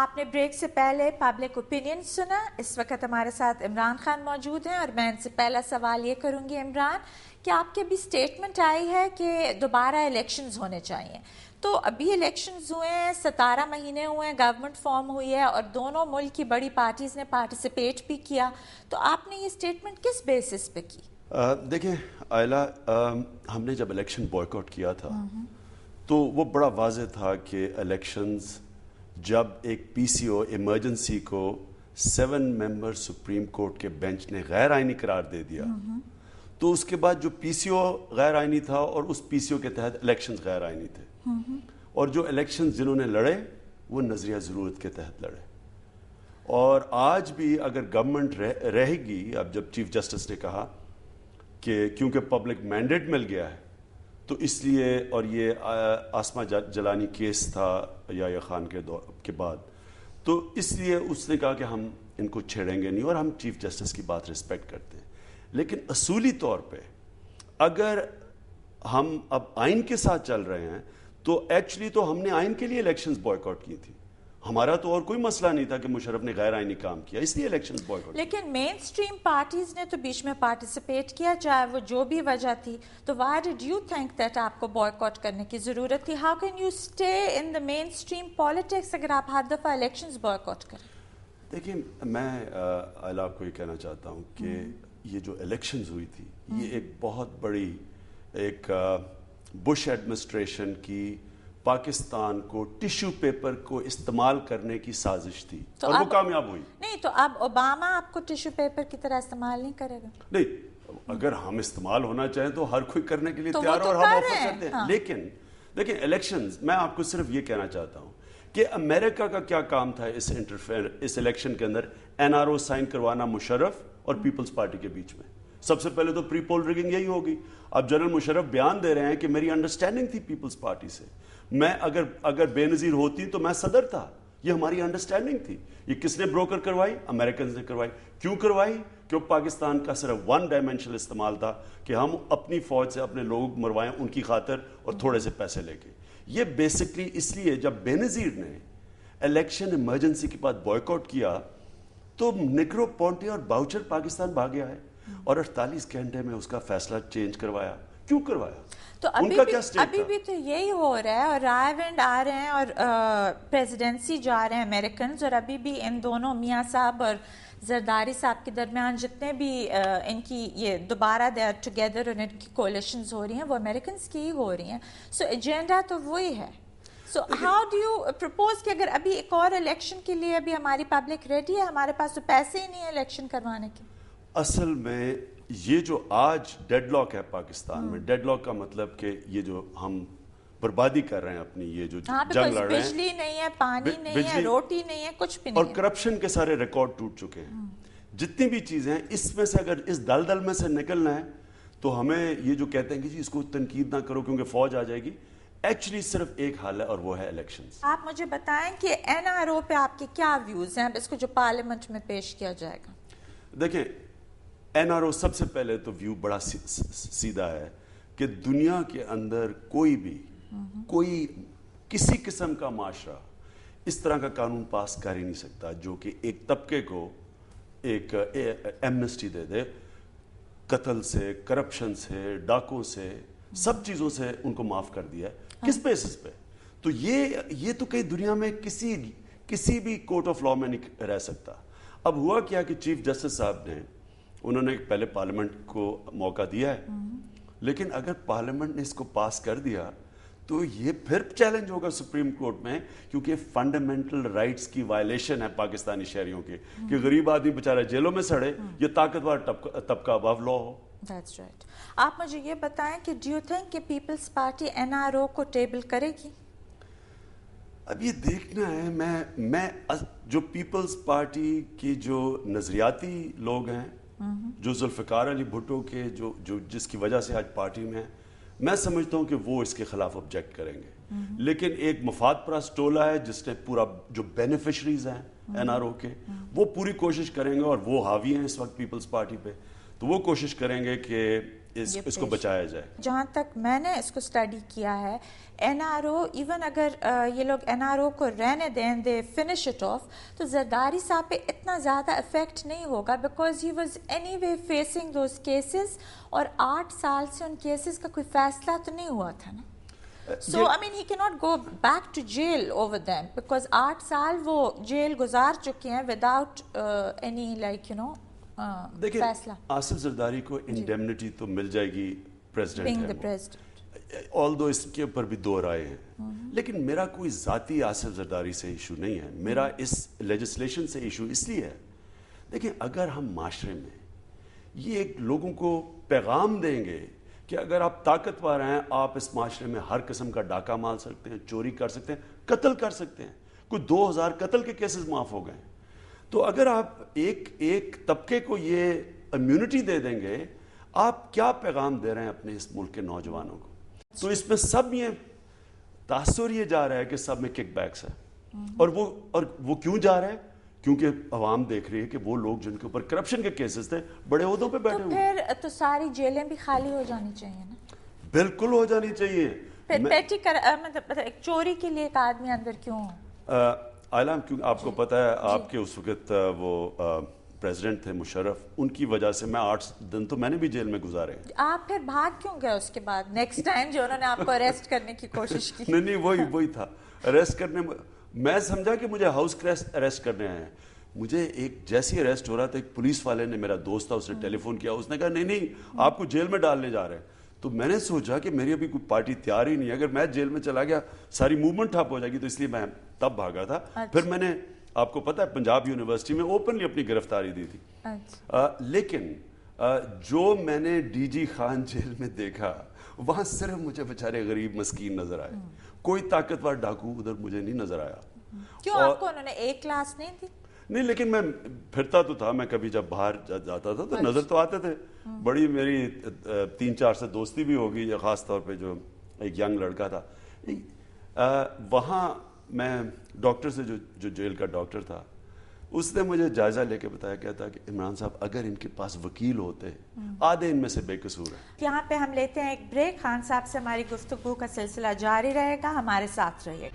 آپ نے بریک سے پہلے پبلک اوپینین سنا. اس وقت ہمارے ساتھ عمران خان موجود ہیں اور میں ان سے پہلا سوال یہ کروں گی عمران کہ آپ کی ابھی سٹیٹمنٹ آئی ہے کہ دوبارہ الیکشنز ہونے چاہیے. تو ابھی الیکشنز ہوئے ہیں, 17 مہینے ہوئے ہیں, گورنمنٹ فارم ہوئی ہے اور دونوں ملک کی بڑی پارٹیز نے پارٹیسپیٹ بھی کیا. تو آپ نے یہ سٹیٹمنٹ کس بیسس پہ کی؟ دیکھیں عائلہ, ہم نے جب الیکشن بوائکاٹ کیا تھا تو وہ بڑا واضح تھا کہ الیکشنز جب ایک پی سی او ایمرجنسی کو 7 ممبر سپریم کورٹ کے بینچ نے غیر آئینی قرار دے دیا, تو اس کے بعد جو پی سی او غیر آئینی تھا اور اس پی سی او کے تحت الیکشنز غیر آئینی تھے, اور جو الیکشنز جنہوں نے لڑے وہ نظریہ ضرورت کے تحت لڑے. اور آج بھی اگر گورنمنٹ رہے گی, اب جب چیف جسٹس نے کہا کہ کیونکہ پبلک مینڈیٹ مل گیا ہے تو اس لیے, اور یہ آسما جلانی کیس تھا یا خان کے بعد, تو اس لیے اس نے کہا کہ ہم ان کو چھیڑیں گے نہیں, اور ہم چیف جسٹس کی بات رسپیکٹ کرتے ہیں. لیکن اصولی طور پہ اگر ہم اب آئین کے ساتھ چل رہے ہیں تو ایکچولی تو ہم نے آئین کے لیے الیکشنز بوائکاٹ کی تھی. ہمارا تو اور کوئی مسئلہ نہیں تھا کہ مشرف نے غیر آئینی کام کیا, اس لیے الیکشنز بوائکاٹ. لیکن مین سٹریم پارٹیز نے تو بیچ میں پارٹیسپیٹ کیا, چاہے وہ جو بھی وجہ تھی. تو why did you think that آپ کو بوائکاٹ کرنے کی ضرورت تھی؟ How can you stay in the mainstream politics اگر آپ ہر دفعہ الیکشنز بوائکاٹ کریں؟ دیکھیں, میں آپ کو یہ کہنا چاہتا ہوں کہ یہ جو الیکشنز ہوئی تھی یہ ایک بہت بڑی ایک بش ایڈمنسٹریشن کی پاکستان کو ٹیشو پیپر کو استعمال کرنے کی سازش تھی, اور وہ کامیاب ہوئی. نہیں تو اب اوباما آپ کو ٹیشو پیپر کی طرح استعمال نہیں کرے گا؟ نہیں, اگر ہم استعمال ہونا چاہیں تو ہر کوئی کرنے کے لیے تیار اور ہم آفر کرتے ہیں. لیکن دیکھیں الیکشنز, میں آپ کو صرف یہ کہنا چاہتا ہوں کہ امریکہ کا کیا کام تھا اس الیکشن کے اندر؟ این آر او سائن کروانا مشرف اور پیپلز پارٹی کے بیچ میں. سب سے پہلے تو پری پول ریگنگ یہی ہوگی. اب جنرل مشرف بیان دے رہے ہیں کہ میری انڈرسٹینڈنگ تھی پیپلز پارٹی سے, میں اگر بے نظیر ہوتی تو میں صدر تھا, یہ ہماری انڈرسٹینڈنگ تھی. یہ کس نے بروکر کروائی؟ امریکنز نے کروائی. کیوں کروائی؟ کیوں پاکستان کا صرف ون ڈائمینشنل استعمال تھا کہ ہم اپنی فوج سے اپنے لوگ مروائیں ان کی خاطر اور تھوڑے سے پیسے لے کے. یہ بیسکلی اس لیے جب بے نظیر نے الیکشن ایمرجنسی کے بعد بوائکاٹ کیا تو نگرو پونٹے اور باؤچر پاکستان بھاگیا ہے, اور 48 گھنٹے میں اس کا فیصلہ چینج کروایا. کیوں کروایا؟ تو ابھی بھی تو یہی ہو رہا ہے, اور رائے وینڈ آ رہے ہیں اور پریزیڈنسی جا رہے ہیں امریکنز, اور ابھی بھی ان دونوں میاں صاحب اور زرداری صاحب کے درمیان جتنے بھی ان کی یہ دوبارہ دے آر ٹوگیدر اور ان کی کولیشنز ہو رہی ہیں وہ امریکنز کی ہی ہو رہی ہیں. سو ایجنڈا تو وہی ہے. So how do you propose کہ اگر ابھی ایک اور الیکشن کے لیے ابھی ہماری پبلک ریڈی ہے, ہمارے پاس تو پیسے ہی نہیں ہیں الیکشن کروانے کے؟ اصل میں یہ جو آج ڈیڈ لاک ہے پاکستان میں, ڈیڈ لاک کا مطلب کہ یہ جو ہم بربادی کر رہے ہیں اپنی, یہ جو جنگ لڑ رہے ہیں, بجلی نہیں ہے, پانی نہیں ہے, روٹی نہیں ہے, کچھ بھی نہیں اور کرپشن کے سارے ریکارڈ ٹوٹ چکے ہیں. جتنی بھی چیزیں ہیں اس میں سے اگر اس دلدل میں سے نکلنا ہے تو ہمیں یہ جو کہتے ہیں کہ جی اس کو تنقید نہ کرو کیونکہ فوج آ جائے گی, ایکچولی صرف ایک حل ہے اور وہ ہے الیکشنز. آپ مجھے بتائیں کہ این آر او پہ آپ کے کیا ویوز ہیں اس کو جو پارلیمنٹ میں پیش کیا جائے گا؟ دیکھیں این آر او سب سے پہلے تو ویو بڑا سیدھا ہے کہ دنیا کے اندر کوئی کسی قسم کا معاشرہ اس طرح کا قانون پاس کر ہی نہیں سکتا جو کہ ایک طبقے کو ایک ایمنسٹی دے دے, قتل سے, کرپشن سے, ڈاکوں سے, سب چیزوں سے ان کو معاف کر دیا ہے. کس بیسس پہ؟ تو یہ تو کئی دنیا میں کسی بھی کورٹ آف لا میں نہیں رہ سکتا. اب ہوا کیا کہ چیف جسٹس صاحب نے, انہوں نے پہلے پارلیمنٹ کو موقع دیا ہے, لیکن اگر پارلیمنٹ نے اس کو پاس کر دیا تو یہ پھر چیلنج ہوگا سپریم کورٹ میں, کیونکہ فنڈامنٹل رائٹس کی وائلیشن ہے پاکستانی شہریوں کے کہ غریب آدمی بیچارہ جیلوں میں سڑے, یہ طاقتور طبقہ ابو لا ہو. That's right. آپ مجھے یہ بتائیں کہ ڈو یو تھنک کہ Peoples Party N R O کو ٹیبل کرے گی؟ اب یہ دیکھنا ہے. میں جو پیپلز پارٹی کی جو نظریاتی لوگ ہیں, جو ذوالفقار علی بھٹو کے جو جس کی وجہ سے آج پارٹی میں ہیں, میں سمجھتا ہوں کہ وہ اس کے خلاف آبجیکٹ کریں گے. لیکن ایک مفاد پرست ٹولہ ہے جس نے پورا جو بینیفیشریز ہیں این آر او کے, وہ پوری کوشش کریں گے, اور وہ حاوی ہیں اس وقت پیپلز پارٹی پہ, تو وہ کوشش کریں گے کہ اس کو بچایا جائے. جہاں تک میں نے اس کو اسٹڈی کیا ہے, این آر او ایون اگر یہ لوگ این آر او کو رہنے دیں, دے فنش اٹ آف, تو زرداری صاحب پہ اتنا زیادہ افیکٹ نہیں ہوگا, because he was any way facing those cases, اور 8 سال سے ان کیسز کا کوئی فیصلہ تو نہیں ہوا تھا نا. So I mean he cannot go back to jail over them because 8 سال وہ جیل گزار چکے ہیں without any like you know فیصلہ. آصف زرداری کو انڈیمنٹی تو مل جائے گی being the president president. although اس کے اوپر بھی 2 رائے ہیں, لیکن میرا کوئی ذاتی آصف زرداری سے ایشو نہیں ہے, میرا اس لیجسلیشن سے ایشو اس لیے ہے. دیکھیں اگر ہم معاشرے میں یہ ایک لوگوں کو پیغام دیں گے کہ اگر آپ طاقتور ہیں, آپ اس معاشرے میں ہر قسم کا ڈاکہ مار سکتے ہیں, چوری کر سکتے ہیں, قتل کر سکتے ہیں, کوئی 2000 قتل کے کیسز معاف ہو گئے, تو اگر آپ ایک طبقے کو یہ امیونٹی دے دیں گے, آپ کیا پیغام دے رہے ہیں اپنے اس ملک کے نوجوانوں کو؟ تو اس میں سب یہ تاثر یہ جا رہا ہے کہ سب میں کک بیکس ہے, اور وہ کیوں جا رہا ہے؟ کیونکہ عوام دیکھ رہی ہے کہ وہ لوگ جن کے اوپر کرپشن کے کیسز تھے بڑے عہدوں پہ بیٹھے ہوئے. پھر تو ساری جیلیں بھی خالی ہو جانی چاہیے نا. بالکل ہو جانی چاہیے. پیٹی مطلب چوری کے لیے ایک آدمی اندر کیوں؟ عالم کیونکہ آپ کو پتہ ہے آپ کے اس وقت وہ پریزیڈنٹ تھے مشرف, ان کی وجہ سے میں 8 دن تو میں نے بھی جیل میں گزارے. آپ پھر بھاگ کیوں گئے اس کے بعد نیکسٹ ٹائم جو انہوں نے آپ کو اریسٹ کرنے کی کوشش کی؟ نہیں وہی تھا اریسٹ کرنے. میں سمجھا کہ مجھے ہاؤس اریسٹ کرنے آئے ہیں. مجھے ایک جیسی اریسٹ ہو رہا تھا, ایک پولیس والے نے, میرا دوست تھا, اس نے ٹیلی فون کیا, اس نے کہا نہیں آپ کو جیل میں ڈالنے جا رہے ہیں. تو میں نے سوچا کہ میری ابھی کوئی پارٹی تیار ہی نہیں ہے, اگر میں جیل میں چلا گیا ساری موومنٹ ٹھپ ہو جائے گی, تو اس لیے میں تب بھاگا تھا. پھر میں نے, آپ کو پتہ ہے, پنجاب یونیورسٹی میں اوپنلی اپنی گرفتاری دی تھی. لیکن جو میں نے ڈی جی خان جیل میں دیکھا, وہاں صرف مجھے بیچارے غریب مسکین نظر آئے, کوئی طاقتور ڈاکو ادھر مجھے نہیں نظر آیا. کیوں آپ کو انہوں نے ایک کلاس نہیں دی؟ نہیں, لیکن میں پھرتا تو تھا, میں کبھی جب باہر جاتا تھا تو نظر تو آتے تھے. بڑی میری 3-4 سے دوستی بھی ہوگی, خاص طور پہ جو ایک ینگ لڑکا تھا وہاں. میں ڈاکٹر سے, جو جیل کا ڈاکٹر تھا, اس نے مجھے جائزہ لے کے بتایا, کہتا کہ عمران صاحب اگر ان کے پاس وکیل ہوتے, آدھے ان میں سے بے قصور ہیں. یہاں پہ ہم لیتے ہیں ایک بریک. خان صاحب سے ہماری گفتگو کا سلسلہ جاری رہے گا, ہمارے ساتھ رہیے.